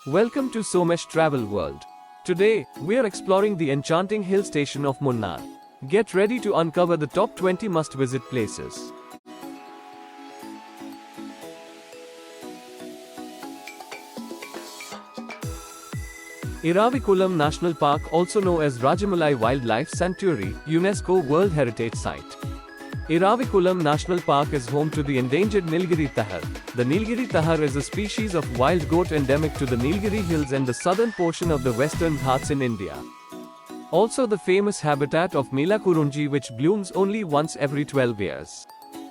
Welcome to Somesh Travel World. Today, we are exploring the enchanting hill station of Munnar. Get ready to uncover the top 20 must-visit places. Iravikulam National Park, also known as Rajamalai Wildlife Sanctuary, UNESCO World Heritage Site. Iravikulam National Park is home to the endangered Nilgiri Tahar. The Nilgiri Tahar is a species of wild goat endemic to the Nilgiri Hills and the southern portion of the Western Ghats in India. Also the famous habitat of Milakurunji, which blooms only once every 12 years.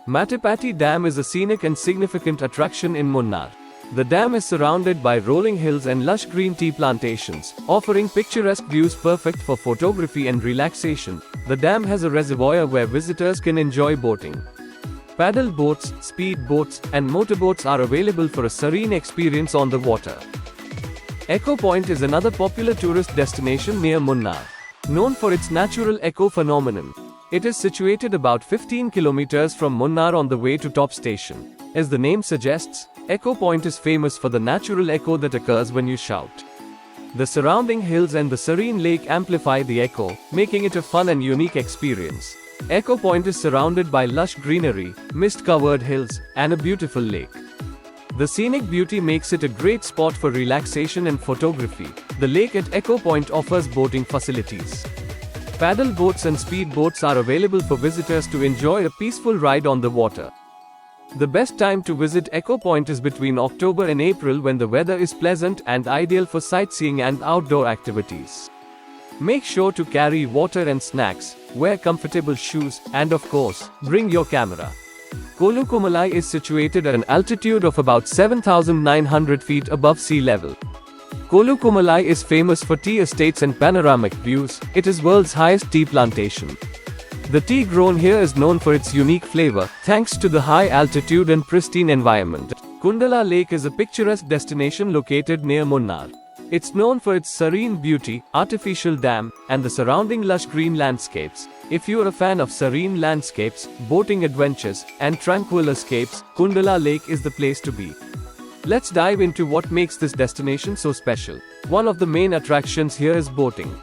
Matipati Dam is a scenic and significant attraction in Munnar. The dam is surrounded by rolling hills and lush green tea plantations, offering picturesque views perfect for photography and relaxation. The dam has a reservoir where visitors can enjoy boating. Paddle boats, speed boats, and motorboats are available for a serene experience on the water. Echo Point is another popular tourist destination near Munnar. Known for its natural echo phenomenon, it is situated about 15 kilometers from Munnar on the way to Top Station. As the name suggests, Echo Point is famous for the natural echo that occurs when you shout. The surrounding hills and the serene lake amplify the echo, making it a fun and unique experience. Echo Point is surrounded by lush greenery, mist-covered hills, and a beautiful lake. The scenic beauty makes it a great spot for relaxation and photography. The lake at Echo Point offers boating facilities. Paddle boats and speed boats are available for visitors to enjoy a peaceful ride on the water. The best time to visit Echo Point is between October and April, when the weather is pleasant and ideal for sightseeing and outdoor activities. Make sure to carry water and snacks, wear comfortable shoes, and of course, bring your camera. Kolukumalai is situated at an altitude of about 7,900 feet above sea level. Kolukumalai is famous for tea estates and panoramic views. It is world's highest tea plantation. The tea grown here is known for its unique flavor, thanks to the high altitude and pristine environment. Kundala Lake is a picturesque destination located near Munnar. It's known for its serene beauty, artificial dam, and the surrounding lush green landscapes. If you are a fan of serene landscapes, boating adventures, and tranquil escapes, Kundala Lake is the place to be. Let's dive into what makes this destination so special. One of the main attractions here is boating.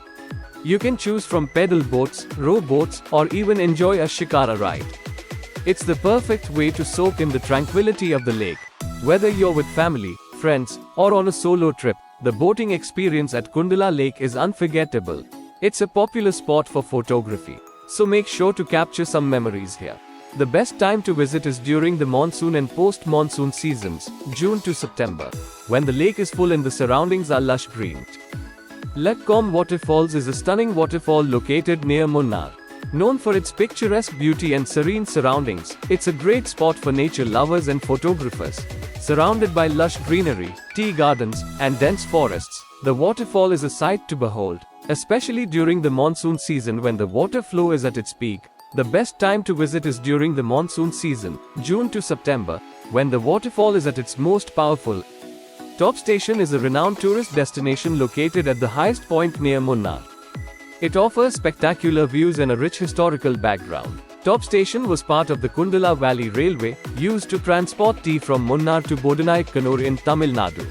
You can choose from pedal boats, row boats, or even enjoy a shikara ride. It's the perfect way to soak in the tranquility of the lake. Whether you're with family, friends, or on a solo trip, the boating experience at Kundala Lake is unforgettable. It's a popular spot for photography, so make sure to capture some memories here. The best time to visit is during the monsoon and post-monsoon seasons, June to September, when the lake is full and the surroundings are lush green. Lakkom Waterfalls is a stunning waterfall located near Munnar. Known for its picturesque beauty and serene surroundings, it's a great spot for nature lovers and photographers. Surrounded by lush greenery, tea gardens, and dense forests, the waterfall is a sight to behold, especially during the monsoon season when the water flow is at its peak. The best time to visit is during the monsoon season, June to September, when the waterfall is at its most powerful. Top Station is a renowned tourist destination located at the highest point near Munnar. It offers spectacular views and a rich historical background. Top Station was part of the Kundala Valley Railway, used to transport tea from Munnar to Bodanayakkannur in Tamil Nadu.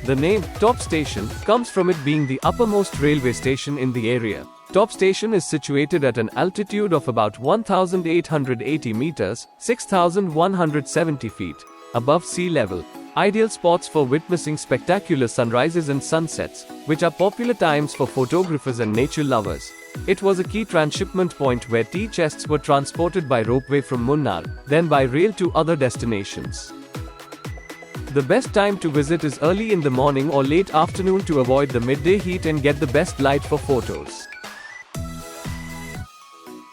The name, Top Station, comes from it being the uppermost railway station in the area. Top Station is situated at an altitude of about 1,880 meters, 6,170 feet, above sea level. Ideal spots for witnessing spectacular sunrises and sunsets, which are popular times for photographers and nature lovers. It was a key transshipment point where tea chests were transported by ropeway from Munnar, then by rail to other destinations. The best time to visit is early in the morning or late afternoon to avoid the midday heat and get the best light for photos.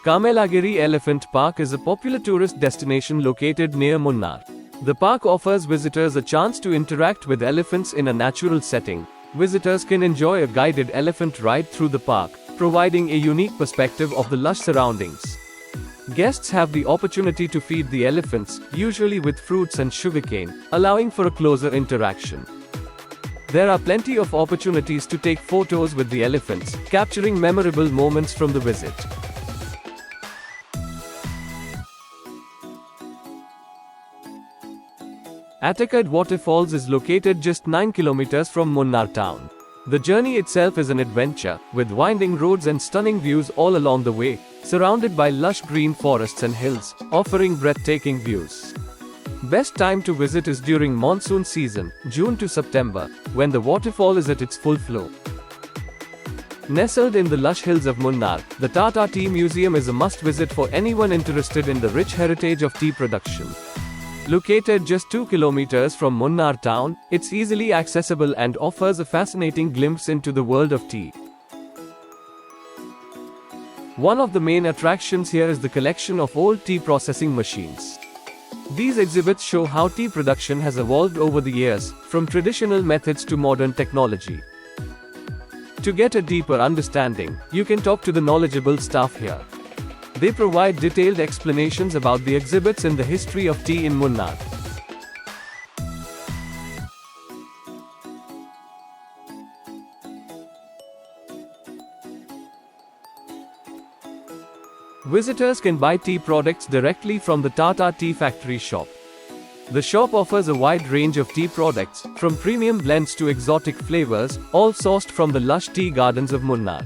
Kamelagiri Elephant Park is a popular tourist destination located near Munnar. The park offers visitors a chance to interact with elephants in a natural setting. Visitors can enjoy a guided elephant ride through the park, providing a unique perspective of the lush surroundings. Guests have the opportunity to feed the elephants, usually with fruits and sugarcane, allowing for a closer interaction. There are plenty of opportunities to take photos with the elephants, capturing memorable moments from the visit. Attakad Waterfalls is located just 9 kilometers from Munnar town. The journey itself is an adventure, with winding roads and stunning views all along the way, surrounded by lush green forests and hills, offering breathtaking views. Best time to visit is during monsoon season, June to September, when the waterfall is at its full flow. Nestled in the lush hills of Munnar, the Tata Tea Museum is a must-visit for anyone interested in the rich heritage of tea production. Located just 2 kilometers from Munnar town, it's easily accessible and offers a fascinating glimpse into the world of tea. One of the main attractions here is the collection of old tea processing machines. These exhibits show how tea production has evolved over the years, from traditional methods to modern technology. To get a deeper understanding, you can talk to the knowledgeable staff here. They provide detailed explanations about the exhibits and the history of tea in Munnar. Visitors can buy tea products directly from the Tata Tea Factory shop. The shop offers a wide range of tea products, from premium blends to exotic flavors, all sourced from the lush tea gardens of Munnar.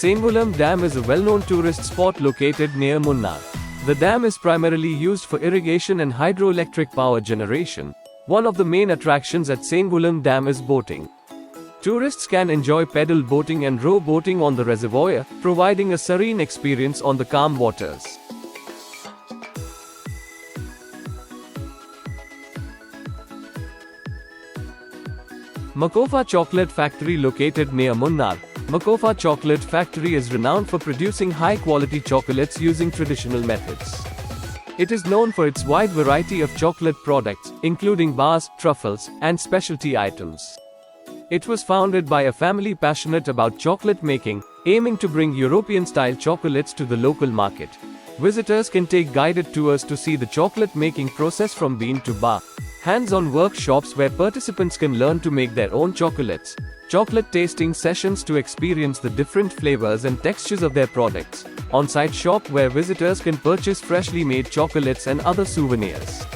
Sengulam Dam is a well-known tourist spot located near Munnar. The dam is primarily used for irrigation and hydroelectric power generation. One of the main attractions at Sengulam Dam is boating. Tourists can enjoy pedal boating and row boating on the reservoir, providing a serene experience on the calm waters. Makofa Chocolate Factory located near Munnar. Makofa Chocolate Factory is renowned for producing high-quality chocolates using traditional methods. It is known for its wide variety of chocolate products, including bars, truffles, and specialty items. It was founded by a family passionate about chocolate making, aiming to bring European-style chocolates to the local market. Visitors can take guided tours to see the chocolate making process from bean to bar. Hands-on workshops where participants can learn to make their own chocolates. Chocolate tasting sessions to experience the different flavors and textures of their products. On-site shop where visitors can purchase freshly made chocolates and other souvenirs.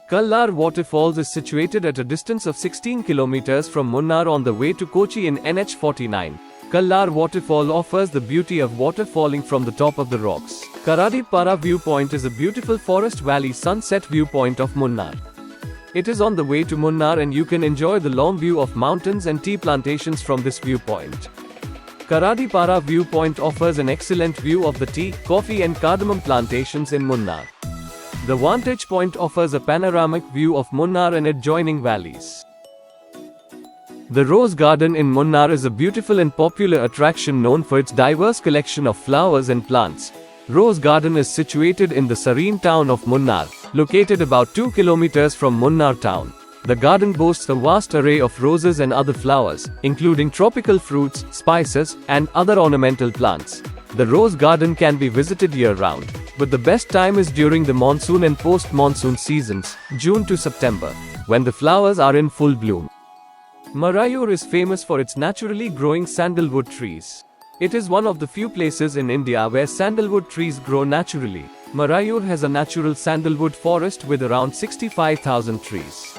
Kallar Waterfalls is situated at a distance of 16 kilometers from Munnar on the way to Kochi in NH49. Kallar Waterfall offers the beauty of water falling from the top of the rocks. Karadipara Viewpoint is a beautiful forest valley sunset viewpoint of Munnar. It is on the way to Munnar and you can enjoy the long view of mountains and tea plantations from this viewpoint. Karadipara Viewpoint offers an excellent view of the tea, coffee and cardamom plantations in Munnar. The vantage point offers a panoramic view of Munnar and adjoining valleys. The Rose Garden in Munnar is a beautiful and popular attraction known for its diverse collection of flowers and plants. Rose Garden is situated in the serene town of Munnar, located about 2 kilometers from Munnar town. The garden boasts a vast array of roses and other flowers, including tropical fruits, spices, and other ornamental plants. The Rose Garden can be visited year-round, but the best time is during the monsoon and post-monsoon seasons, June to September, when the flowers are in full bloom. Marayur is famous for its naturally growing sandalwood trees. It is one of the few places in India where sandalwood trees grow naturally. Marayur has a natural sandalwood forest with around 65,000 trees.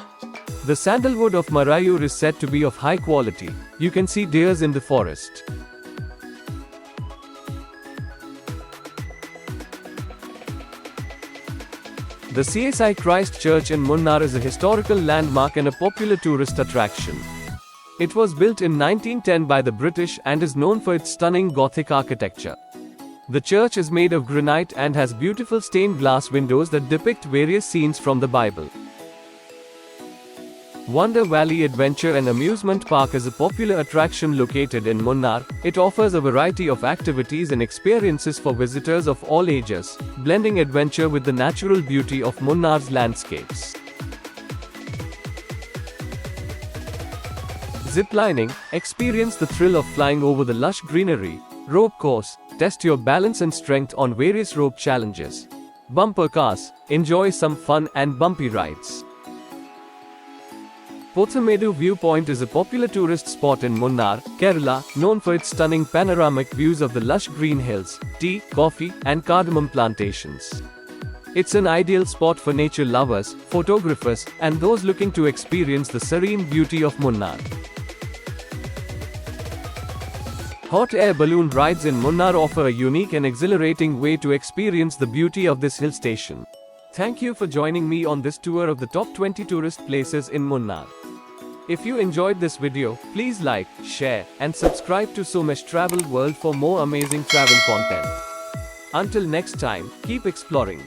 The sandalwood of Marayur is said to be of high quality. You can see deers in the forest. The CSI Christ Church in Munnar is a historical landmark and a popular tourist attraction. It was built in 1910 by the British and is known for its stunning Gothic architecture. The church is made of granite and has beautiful stained glass windows that depict various scenes from the Bible. Wonder Valley Adventure and Amusement Park is a popular attraction located in Munnar. It offers a variety of activities and experiences for visitors of all ages, blending adventure with the natural beauty of Munnar's landscapes. Ziplining, experience the thrill of flying over the lush greenery. Rope course, test your balance and strength on various rope challenges. Bumper cars, enjoy some fun and bumpy rides. Pothamedu Viewpoint is a popular tourist spot in Munnar, Kerala, known for its stunning panoramic views of the lush green hills, tea, coffee, and cardamom plantations. It's an ideal spot for nature lovers, photographers, and those looking to experience the serene beauty of Munnar. Hot air balloon rides in Munnar offer a unique and exhilarating way to experience the beauty of this hill station. Thank you for joining me on this tour of the top 20 tourist places in Munnar. If you enjoyed this video, please like, share, and subscribe to Somesh Travel World for more amazing travel content. Until next time, keep exploring.